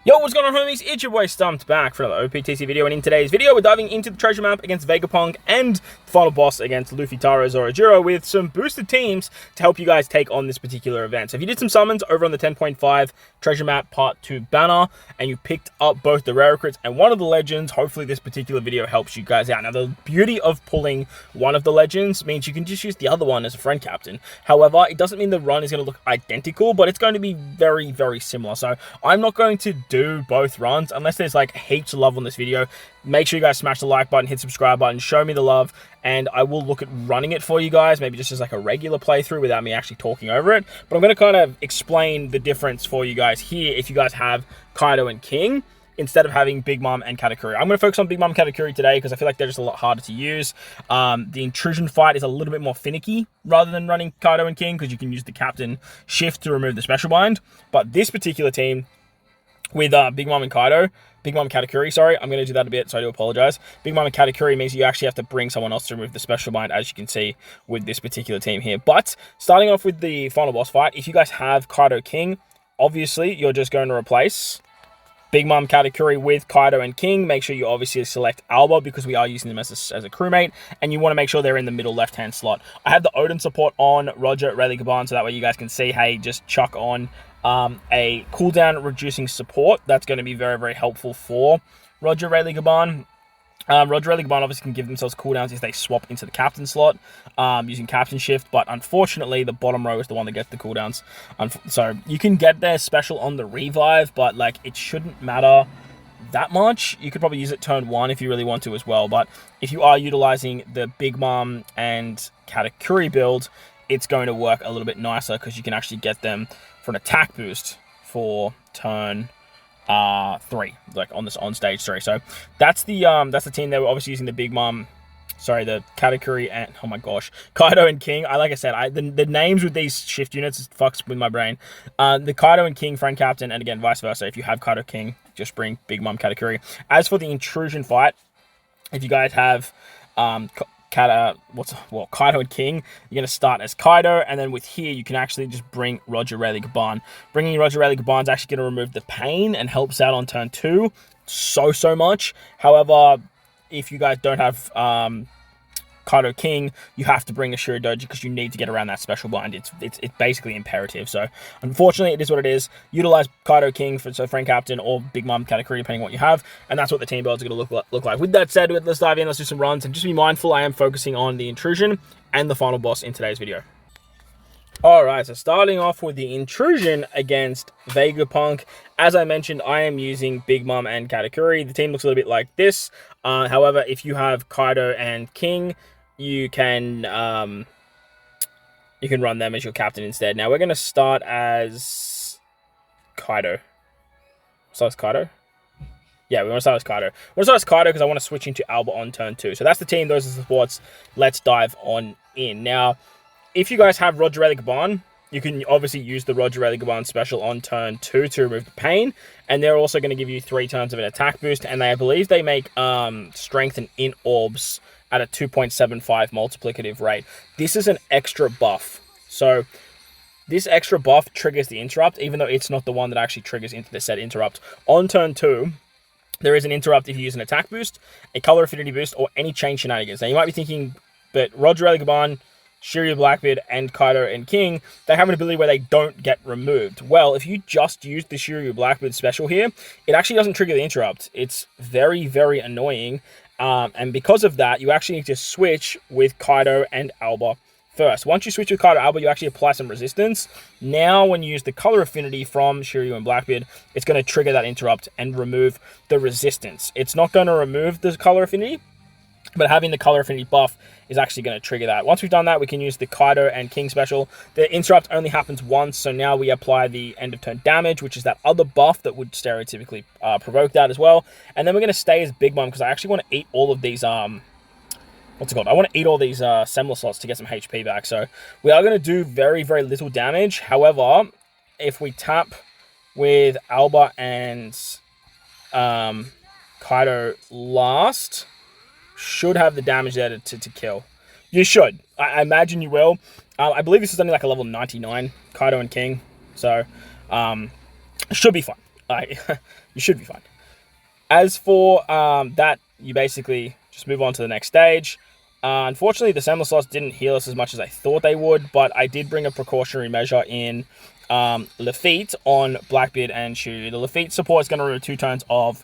Yo, what's going on, homies? It's your boy Stumped back for another OPTC video, and in today's video, we're diving into the treasure map against Vegapunk and the final boss against Luffytaro and Zorojuro with some boosted teams to help you guys take on this particular event. So if you did some summons over on the 10.5 treasure map part 2 banner, and you picked up both the rare crits and one of the legends, hopefully this particular video helps you guys out. Now, the beauty of pulling one of the legends means you can just use the other one as a friend captain. However, it doesn't mean the run is going to look identical, but it's going to be very, very similar. So I'm not going to do both runs unless there's like heaps of love on this video. Make sure you guys smash the like button, hit subscribe button, show me the love, and I will look at running it for you guys, maybe just as like a regular playthrough without me actually talking over it. But I'm going to kind of explain the difference for you guys here if you guys have Kaido and King instead of having Big Mom and Katakuri. I'm going to focus on Big Mom and Katakuri today because I feel like they're just a lot harder to use. The intrusion fight is a little bit more finicky rather than running Kaido and King because you can use the captain shift to remove the special bind. But this particular team with Big Mom and Kaido, Big Mom and Katakuri, sorry, I'm going to do that a bit, so I do apologize. Big Mom and Katakuri means you actually have to bring someone else to remove the special bind, as you can see with this particular team here. But starting off with the final boss fight, if you guys have Kaido King, obviously you're just going to replace Big Mom Katakuri with Kaido and King. Make sure you obviously select Alba because we are using them as a crewmate, and you want to make sure they're in the middle left-hand slot. I have the Odin support on Roger Rayleigh Gaban, so that way you guys can see, hey, just chuck on a cooldown reducing support. That's going to be very, very helpful for Roger Rayleigh Gaban. Roger Rayleigh Gaban obviously can give themselves cooldowns if they swap into the captain slot using captain shift, but unfortunately the bottom row is the one that gets the cooldowns. So you can get their special on the revive, but like it shouldn't matter that much. You could probably use it turn 1 if you really want to as well, but if you are utilizing the Big Mom and Katakuri build, it's going to work a little bit nicer because you can actually get them for an attack boost for turn 3, like on stage 3. So that's the team. They were obviously using the Big Mom, sorry, the Katakuri and, oh my gosh, Kaido and King. Like I said, the names with these shift units fucks with my brain. The Kaido and King friend captain, and again vice versa. If you have Kaido King, just bring Big Mom Katakuri. As for the intrusion fight, if you guys have Kaido and King, you're going to start as Kaido, and then with here, you can actually just bring Roger Rayleigh Gaban. Bringing Roger Rayleigh Gaban is actually going to remove the pain and helps out on turn 2 so much. However, if you guys don't have Kaido King, you have to bring a Shoutout because you need to get around that special bind. It's basically imperative. So unfortunately, it is what it is. Utilize Kaido King for friend captain or Big Mom Katakuri, depending on what you have, and that's what the team builds are going to look like. With that said, let's dive in. Let's do some runs, and just be mindful. I am focusing on the intrusion and the final boss in today's video. Alright, so starting off with the intrusion against Vegapunk. As I mentioned, I am using Big Mom and Katakuri. The team looks a little bit like this. However, if you have Kaido and King, you can run them as your captain instead. Now, we're going to start as Kaido. Start as Kaido? Yeah, we want to start as Kaido. We want to start as Kaido because I want to switch into Alba on turn 2. So that's the team. Those are the supports. Let's dive on in. Now, if you guys have Roger Rayleigh Gaban, you can obviously use the Roger Rayleigh Gaban special on turn 2 to remove the pain. And they're also going to give you 3 turns of an attack boost. And I believe they make strength and int orbs at a 2.75 multiplicative rate. This is an extra buff. So this extra buff triggers the interrupt, even though it's not the one that actually triggers into the said interrupt. On turn 2, there is an interrupt if you use an attack boost, a color affinity boost, or any chain shenanigans. Now you might be thinking, but Roger Rayleigh Gaban, Shiryu Blackbeard, and Kaido and King, they have an ability where they don't get removed. Well, if you just use the Shiryu Blackbeard special here, it actually doesn't trigger the interrupt. It's very, very annoying. And because of that, you actually need to switch with Kaido and Alba first. Once you switch with Kaido and Alba, you actually apply some resistance. Now, when you use the color affinity from Shiryu and Blackbeard, it's going to trigger that interrupt and remove the resistance. It's not going to remove the color affinity, but having the color affinity buff is actually going to trigger that. Once we've done that, we can use the Kaido and King special. The interrupt only happens once, so now we apply the end of turn damage, which is that other buff that would stereotypically provoke that as well. And then we're going to stay as Big Mom because I actually want to eat all of these, what's it called? I want to eat all these Semler slots to get some HP back. So we are going to do very, very little damage. However, if we tap with Alba and Kaido last, should have the damage there to kill. You should. I imagine you will. I believe this is only like a level 99, Kaido and King. So, should be fun. Like, you should be fine. As for that, you basically just move on to the next stage. Unfortunately, the Semler slots didn't heal us as much as I thought they would, but I did bring a precautionary measure in Lafitte on Blackbeard and Shu. The Lafitte support is going to remove 2 turns of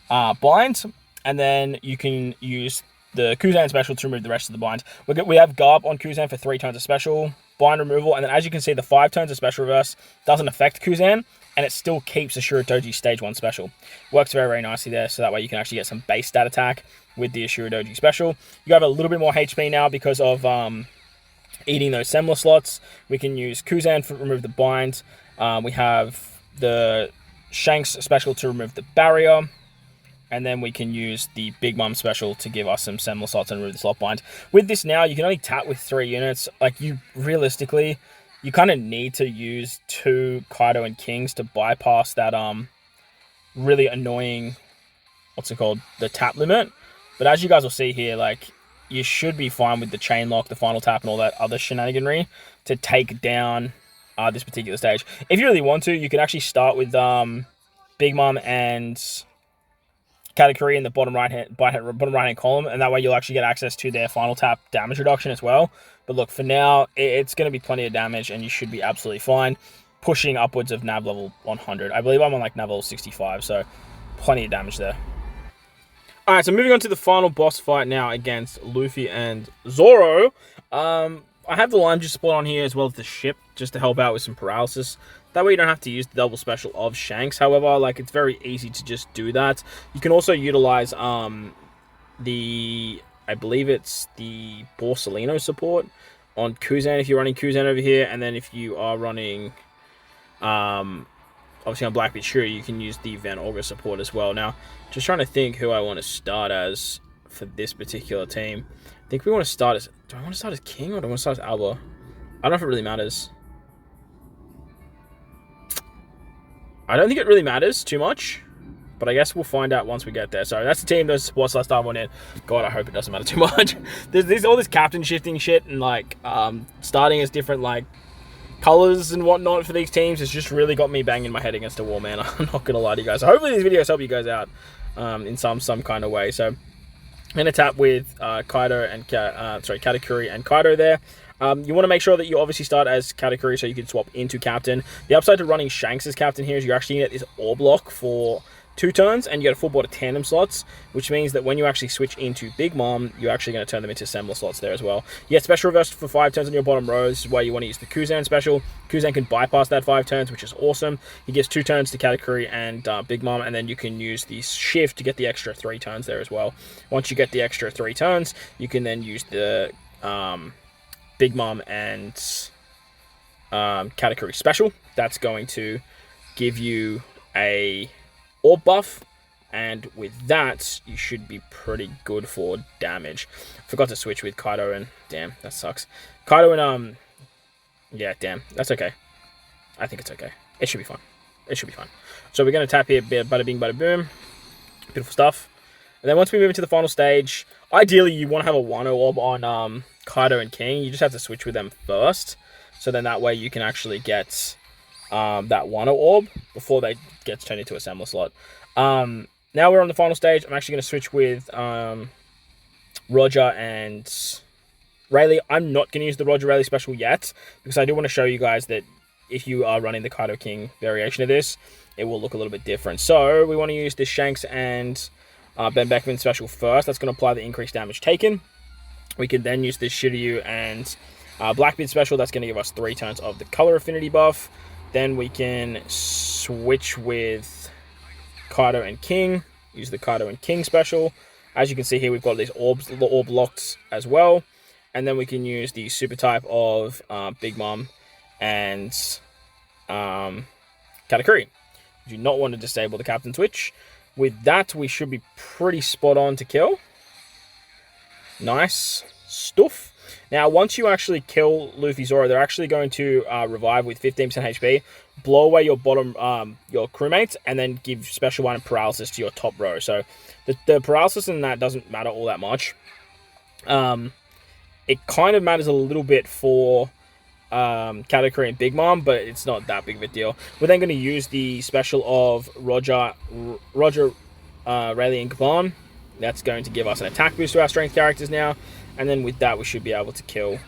bind, and then you can use the Kuzan special to remove the rest of the bind. We have Garb on Kuzan for 3 turns of special bind removal, and then as you can see, the 5 turns of special reverse doesn't affect Kuzan, and it still keeps the Shuradoji stage 1 special. Works very, very nicely there, so that way you can actually get some base stat attack with the Shuradoji special. You have a little bit more HP now because of eating those Semler slots. We can use Kuzan to remove the bind. We have the Shanks special to remove the barrier. And then we can use the Big Mom special to give us some Semler slots and remove the slot bind. With this now, you can only tap with 3 units. Like, realistically, you kind of need to use 2 Kaido and Kings to bypass that really annoying, the tap limit. But as you guys will see here, like, you should be fine with the chain lock, the final tap, and all that other shenaniganry to take down this particular stage. If you really want to, you can actually start with Big Mom and Katakuri in the bottom right hand column, and that way you'll actually get access to their final tap damage reduction as well. But look, for now, it's going to be plenty of damage, and you should be absolutely fine. Pushing upwards of nav level 100. I believe I'm on like nav level 65, so plenty of damage there. Alright, so moving on to the final boss fight now against Luffy and Zoro. I have the Lime Juice support on here as well as the ship, just to help out with some paralysis. That way you don't have to use the double special of Shanks. However, like, it's very easy to just do that. You can also utilize I believe it's the Borsalino support on Kuzan if you're running Kuzan over here. And then if you are running, obviously on Blackbeard Shuri, you can use the Van Augur support as well. Now, just trying to think who I want to start as for this particular team. I think we want to start as... Do I want to start as King or do I want to start as Alba? I don't know if it really matters. I don't think it really matters too much, but I guess we'll find out once we get there. So that's the team, those supports last time on in. God, I hope it doesn't matter too much. There's all this captain shifting shit and like starting as different like colors and whatnot for these teams has just really got me banging my head against a wall, man. I'm not gonna lie to you guys. So hopefully these videos help you guys out in some kind of way. So I'm gonna tap with Katakuri and Kaido there. You want to make sure that you obviously start as Katakuri so you can swap into Captain. The upside to running Shanks as Captain here is you actually get this Orb Lock for 2 turns, and you get a full board of tandem slots, which means that when you actually switch into Big Mom, you're actually going to turn them into Semler slots there as well. You get special reversed for 5 turns on your bottom row. This is why you want to use the Kuzan special. Kuzan can bypass that 5 turns, which is awesome. He gives 2 turns to Katakuri and Big Mom, and then you can use the shift to get the extra 3 turns there as well. Once you get the extra 3 turns, you can then use the Big Mom and Katakuri special. That's going to give you a Orb buff, and with that, you should be pretty good for damage. Forgot to switch with Kaido and... Damn, that sucks. Kaido and, yeah, damn, that's okay. I think it's okay. It should be fine. It should be fine. So we're going to tap here, bada bing, bada boom. Beautiful stuff. And then once we move into the final stage, ideally you want to have a Wano Orb on Kaido and King. You just have to switch with them first. So then that way you can actually get that Wano Orb before they get turned into a Semler slot. Now we're on the final stage. I'm actually going to switch with Roger and Rayleigh. I'm not going to use the Roger Rayleigh special yet, because I do want to show you guys that if you are running the Kaido King variation of this, it will look a little bit different. So we want to use the Shanks and Ben Beckman special first. That's going to apply the increased damage taken. We can then use the Shiryu and Blackbeard special. That's going to give us 3 turns of the color affinity buff. Then we can switch with Kaido and King. Use the Kaido and King special. As you can see here, we've got these orbs, the orb locks as well. And then we can use the super type of Big Mom and Katakuri. We do not want to disable the captain switch. With that, we should be pretty spot on to kill. Nice stuff. Now, once you actually kill Luffy Zoro, they're actually going to revive with 15% HP, blow away your bottom, your crewmates, and then give special one paralysis to your top row. So the paralysis in that doesn't matter all that much. It kind of matters a little bit for category in Big Mom, but it's not that big of a deal. We're then going to use the special of Roger, Rayleigh, and Kaban. That's going to give us an attack boost to our strength characters now. And then with that, we should be able to kill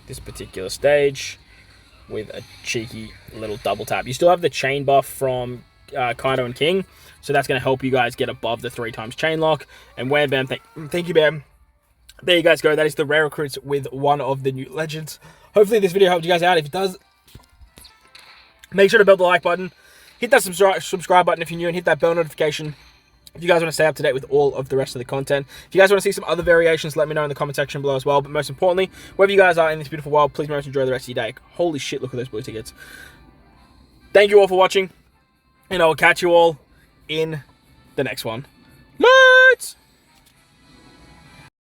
this particular stage with a cheeky little double tap. You still have the chain buff from Kaido and King, so that's going to help you guys get above the 3 times chain lock. And Wham Bam, thank you, Bam. There you guys go. That is the rare recruits with one of the new legends. Hopefully this video helped you guys out. If it does, make sure to build the like button. Hit that subscribe button if you're new, and hit that bell notification if you guys want to stay up to date with all of the rest of the content. If you guys want to see some other variations, let me know in the comment section below as well. But most importantly, wherever you guys are in this beautiful world, please most enjoy the rest of your day. Holy shit, look at those blue tickets. Thank you all for watching, and I will catch you all in the next one. Bye!